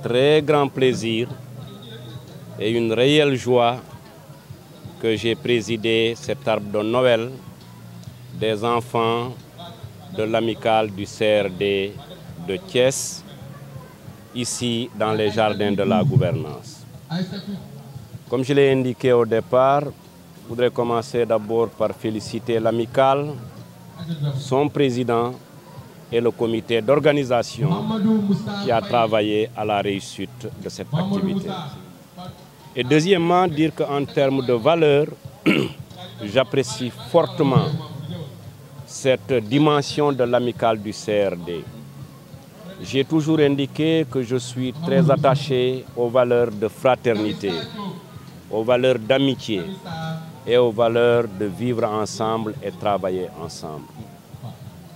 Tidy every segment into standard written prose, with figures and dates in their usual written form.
Très grand plaisir et une réelle joie que j'ai présidé cet arbre de Noël des enfants de l'amicale du CRD de Thiès, ici dans les jardins de la gouvernance. Comme je l'ai indiqué au départ, je voudrais commencer d'abord par féliciter l'amicale, son président et le comité d'organisation qui a travaillé à la réussite de cette activité. Et deuxièmement, dire qu'en termes de valeur, j'apprécie fortement cette dimension de l'amicale du CRD. J'ai toujours indiqué que je suis très attaché aux valeurs de fraternité, aux valeurs d'amitié et aux valeurs de vivre ensemble et travailler ensemble.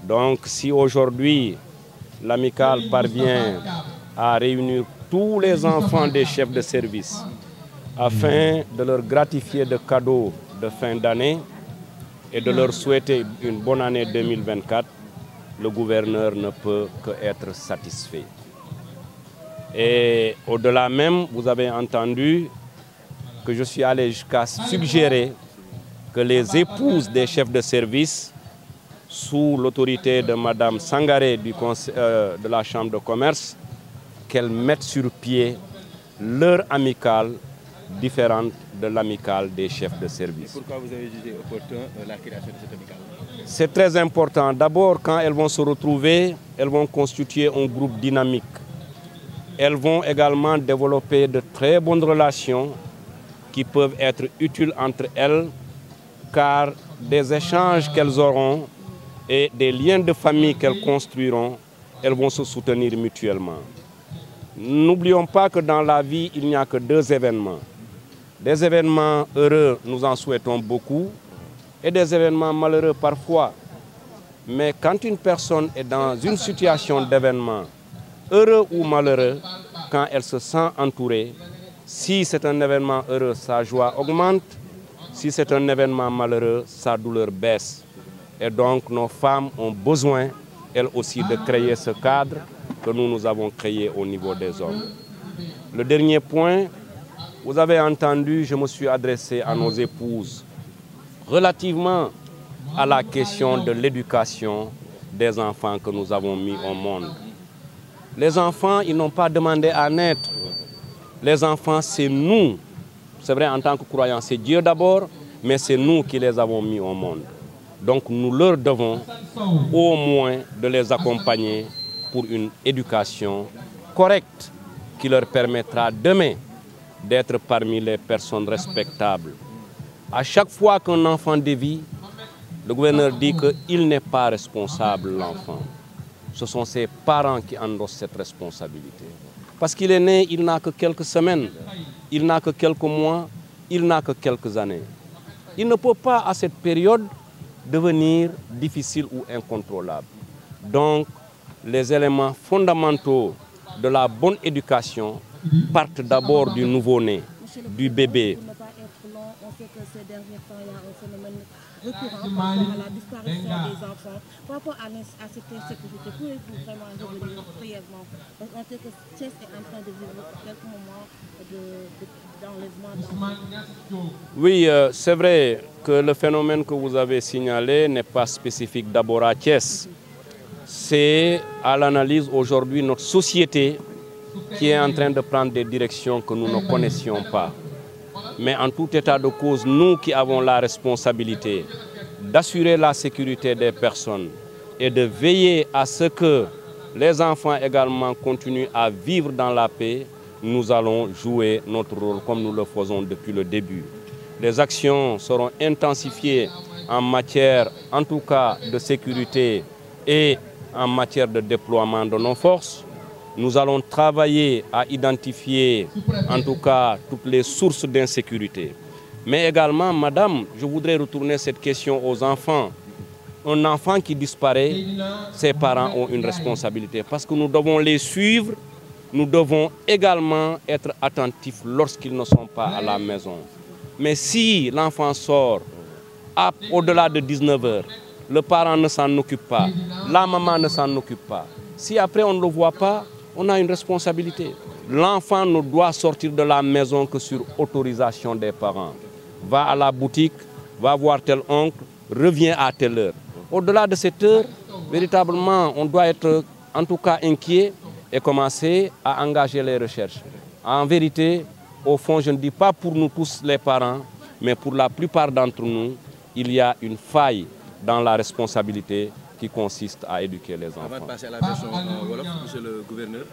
Donc si aujourd'hui l'amicale parvient à réunir tous les enfants des chefs de service afin de leur gratifier de cadeaux de fin d'année et de leur souhaiter une bonne année 2024, le gouverneur ne peut qu'être satisfait. Et au-delà même, vous avez entendu que je suis allé jusqu'à suggérer que les épouses des chefs de service, sous l'autorité de Mme Sangaré de la Chambre de commerce, qu'elles mettent sur pied leur amicale différente de l'amicale des chefs de service. Et pourquoi vous avez jugé opportun la création de cette amicale? C'est très important. D'abord, quand elles vont se retrouver, elles vont constituer un groupe dynamique. Elles vont également développer de très bonnes relations qui peuvent être utiles entre elles, car des échanges qu'elles auront et des liens de famille qu'elles construiront, elles vont se soutenir mutuellement. N'oublions pas que dans la vie, il n'y a que deux événements. Des événements heureux, nous en souhaitons beaucoup, et des événements malheureux parfois. Mais quand une personne est dans une situation d'événement, heureux ou malheureux, quand elle se sent entourée, si c'est un événement heureux, sa joie augmente, si c'est un événement malheureux, sa douleur baisse. Et donc nos femmes ont besoin, elles aussi, de créer ce cadre que nous avons créé au niveau des hommes. Le dernier point, vous avez entendu, je me suis adressé à nos épouses relativement à la question de l'éducation des enfants que nous avons mis au monde. Les enfants, ils n'ont pas demandé à naître. Les enfants, c'est nous. C'est vrai, en tant que croyants, c'est Dieu d'abord, mais c'est nous qui les avons mis au monde. Donc nous leur devons au moins de les accompagner pour une éducation correcte qui leur permettra demain d'être parmi les personnes respectables. À chaque fois qu'un enfant dévie, le gouverneur dit qu'il n'est pas responsable, l'enfant. Ce sont ses parents qui endossent cette responsabilité. Parce qu'il est né, il n'a que quelques semaines, il n'a que quelques mois, il n'a que quelques années. Il ne peut pas, à cette période, devenir difficile ou incontrôlable. Donc, les éléments fondamentaux de la bonne éducation partent d'abord du nouveau-né, du bébé. On sait que ces derniers temps, il y a un phénomène récurrent par rapport à la disparition des enfants. Par rapport à cette insécurité, pouvez-vous vraiment revenir brièvement? On sait que Thiès est en train de vivre quelques moments d'enlèvement d'enfants. Oui, c'est vrai que le phénomène que vous avez signalé n'est pas spécifique d'abord à Thiès. C'est à l'analyse aujourd'hui notre société qui est en train de prendre des directions que nous ne connaissions pas. Mais en tout état de cause, nous qui avons la responsabilité d'assurer la sécurité des personnes et de veiller à ce que les enfants également continuent à vivre dans la paix, nous allons jouer notre rôle comme nous le faisons depuis le début. Les actions seront intensifiées en matière, en tout cas, de sécurité et en matière de déploiement de nos forces. Nous allons travailler à identifier, en tout cas, toutes les sources d'insécurité. Mais également, madame, je voudrais retourner cette question aux enfants. Un enfant qui disparaît, ses parents ont une responsabilité parce que nous devons les suivre. Nous devons également être attentifs lorsqu'ils ne sont pas à la maison. Mais si l'enfant sort au-delà de 19 heures, le parent ne s'en occupe pas, la maman ne s'en occupe pas. Si après on ne le voit pas, on a une responsabilité. L'enfant ne doit sortir de la maison que sur autorisation des parents. Va à la boutique, va voir tel oncle, revient à telle heure. Au-delà de cette heure, véritablement, on doit être en tout cas inquiet et commencer à engager les recherches. En vérité, au fond, je ne dis pas pour nous tous les parents, mais pour la plupart d'entre nous, il y a une faille dans la responsabilité qui consiste à éduquer les enfants. Avant de passer à la version Wolof, monsieur le gouverneur,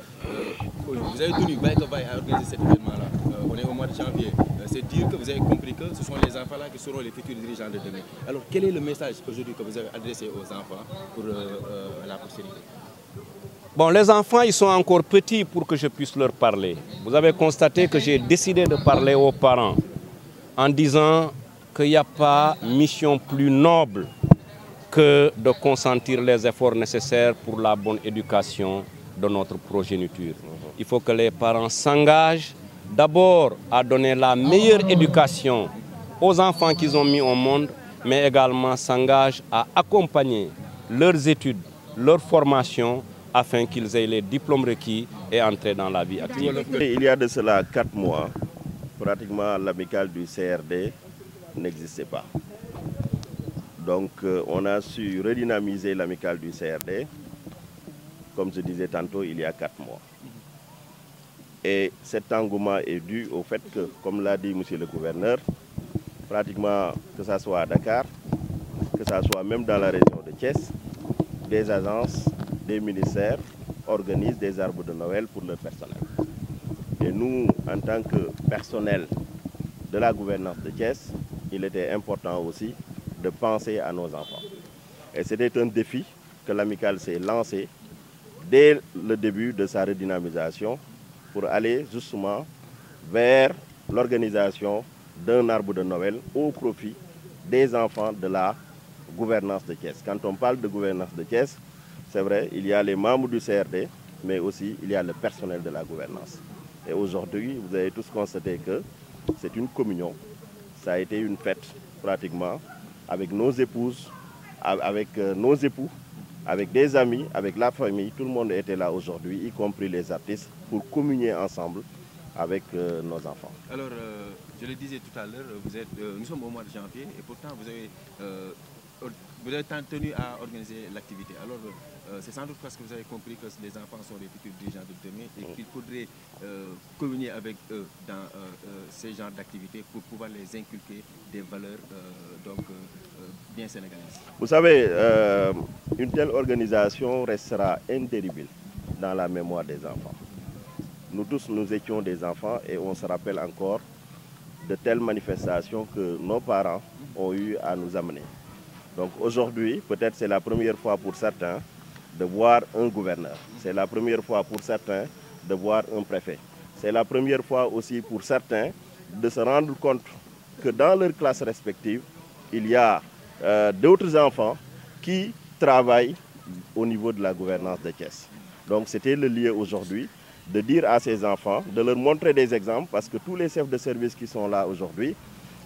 vous avez tenu à organiser cet événement-là. On est au mois de janvier. C'est dire que vous avez compris que ce sont les enfants-là qui seront les futurs dirigeants de demain. Alors quel est le message aujourd'hui que vous avez adressé aux enfants pour la postérité? Bon, les enfants, ils sont encore petits pour que je puisse leur parler. Vous avez constaté que j'ai décidé de parler aux parents en disant qu'il n'y a pas mission plus noble que de consentir les efforts nécessaires pour la bonne éducation de notre progéniture. Il faut que les parents s'engagent d'abord à donner la meilleure éducation aux enfants qu'ils ont mis au monde, mais également s'engagent à accompagner leurs études, leur formation, afin qu'ils aient les diplômes requis et entrer dans la vie active. Il y a de cela 4 mois, pratiquement l'amicale du CRD n'existait pas. Donc on a su redynamiser l'amicale du CRD, comme je disais tantôt, il y a 4 mois. Et cet engouement est dû au fait que, comme l'a dit monsieur le gouverneur, pratiquement que ce soit à Dakar, que ce soit même dans la région de Thiès, des agences, des ministères organisent des arbres de Noël pour leur personnel. Et nous, en tant que personnel de la gouvernance de Thiès, il était important aussi de penser à nos enfants. Et c'était un défi que l'amicale s'est lancé dès le début de sa redynamisation pour aller justement vers l'organisation d'un arbre de Noël au profit des enfants de la gouvernance de Thiès. Quand on parle de gouvernance de Thiès, c'est vrai, il y a les membres du CRD, mais aussi il y a le personnel de la gouvernance. Et aujourd'hui, vous avez tous constaté que c'est une communion. Ça a été une fête pratiquement avec nos épouses, avec nos époux, avec des amis, avec la famille. Tout le monde était là aujourd'hui, y compris les artistes, pour communier ensemble avec nos enfants. Alors, je le disais tout à l'heure, nous sommes au mois de janvier et pourtant vous avez tenu à organiser l'activité. Alors, c'est sans doute parce que vous avez compris que les enfants sont les futurs dirigeants de demain et qu'il faudrait communier avec eux dans ces genres d'activités pour pouvoir les inculquer des valeurs bien sénégalaises. Vous savez, une telle organisation restera indélébile dans la mémoire des enfants. Nous tous, nous étions des enfants et on se rappelle encore de telles manifestations que nos parents ont eu à nous amener. Donc aujourd'hui, peut-être c'est la première fois pour certains de voir un gouverneur. C'est la première fois pour certains de voir un préfet. C'est la première fois aussi pour certains de se rendre compte que dans leur classe respective, il y a d'autres enfants qui travaillent au niveau de la gouvernance de Thiès. Donc c'était le lieu aujourd'hui de dire à ces enfants, de leur montrer des exemples, parce que tous les chefs de service qui sont là aujourd'hui,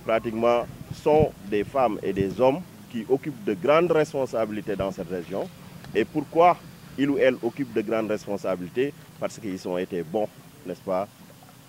pratiquement, sont des femmes et des hommes qui occupent de grandes responsabilités dans cette région. Et pourquoi ils ou elles occupent de grandes responsabilités? Parce qu'ils ont été bons, n'est-ce pas,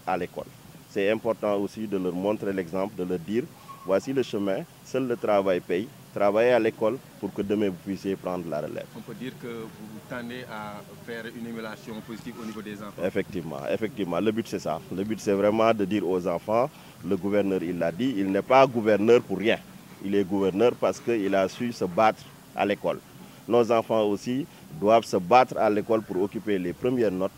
à l'école. C'est important aussi de leur montrer l'exemple, de leur dire, voici le chemin, seul le travail paye. Travaillez à l'école pour que demain vous puissiez prendre la relève. On peut dire que vous tendez à faire une émulation positive au niveau des enfants. Effectivement, effectivement. Le but c'est ça. Le but c'est vraiment de dire aux enfants, le gouverneur il l'a dit, il n'est pas gouverneur pour rien. Il est gouverneur parce qu'il a su se battre à l'école. Nos enfants aussi doivent se battre à l'école pour occuper les premières notes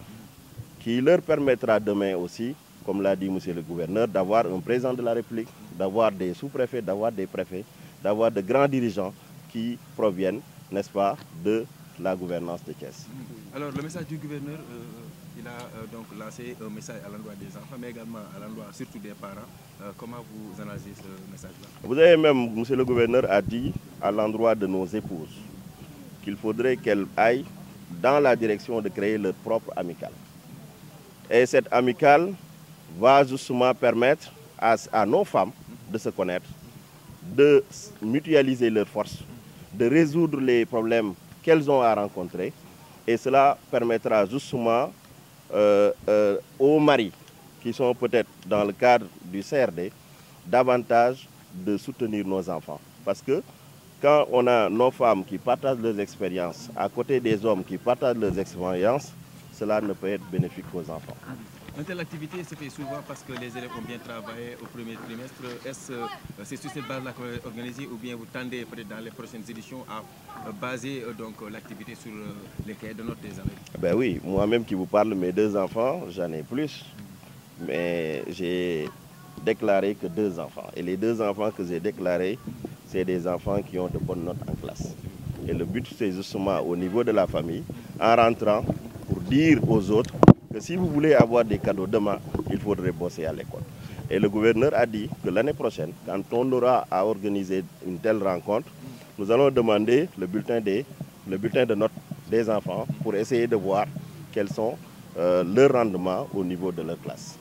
qui leur permettra demain aussi, comme l'a dit monsieur le gouverneur, d'avoir un président de la République, d'avoir des sous-préfets, d'avoir des préfets, d'avoir de grands dirigeants qui proviennent, n'est-ce pas, de la gouvernance de Thiès. Alors le message du gouverneur, il a donc lancé un message à l'endroit des enfants, mais également à l'endroit surtout des parents. Comment vous analysez ce message-là? Vous avez même, monsieur le gouverneur a dit à l'endroit de nos épouses qu'il faudrait qu'elles aillent dans la direction de créer leur propre amicale. Et cette amicale va justement permettre à nos femmes de se connaître, de mutualiser leurs forces, de résoudre les problèmes qu'elles ont à rencontrer. Et cela permettra justement aux maris qui sont peut-être dans le cadre du CRD davantage de soutenir nos enfants. Parce que quand on a nos femmes qui partagent leurs expériences à côté des hommes qui partagent leurs expériences, cela ne peut être bénéfique aux enfants. Une telle activité se fait souvent parce que les élèves ont bien travaillé au premier trimestre. Est-ce c'est sur cette base-là que vous avez organisé ou bien vous tendez peut-être dans les prochaines éditions à baser donc l'activité sur les cahiers de notes des élèves? Ben oui, moi-même qui vous parle, mes 2 enfants, j'en ai plus. Mais j'ai déclaré que 2 enfants. Et les 2 enfants que j'ai déclarés, c'est des enfants qui ont de bonnes notes en classe. Et le but, c'est justement au niveau de la famille, en rentrant, pour dire aux autres que si vous voulez avoir des cadeaux demain, il faudrait bosser à l'école. Et le gouverneur a dit que l'année prochaine, quand on aura à organiser une telle rencontre, nous allons demander le bulletin de notes des enfants pour essayer de voir quels sont leurs rendements au niveau de leur classe.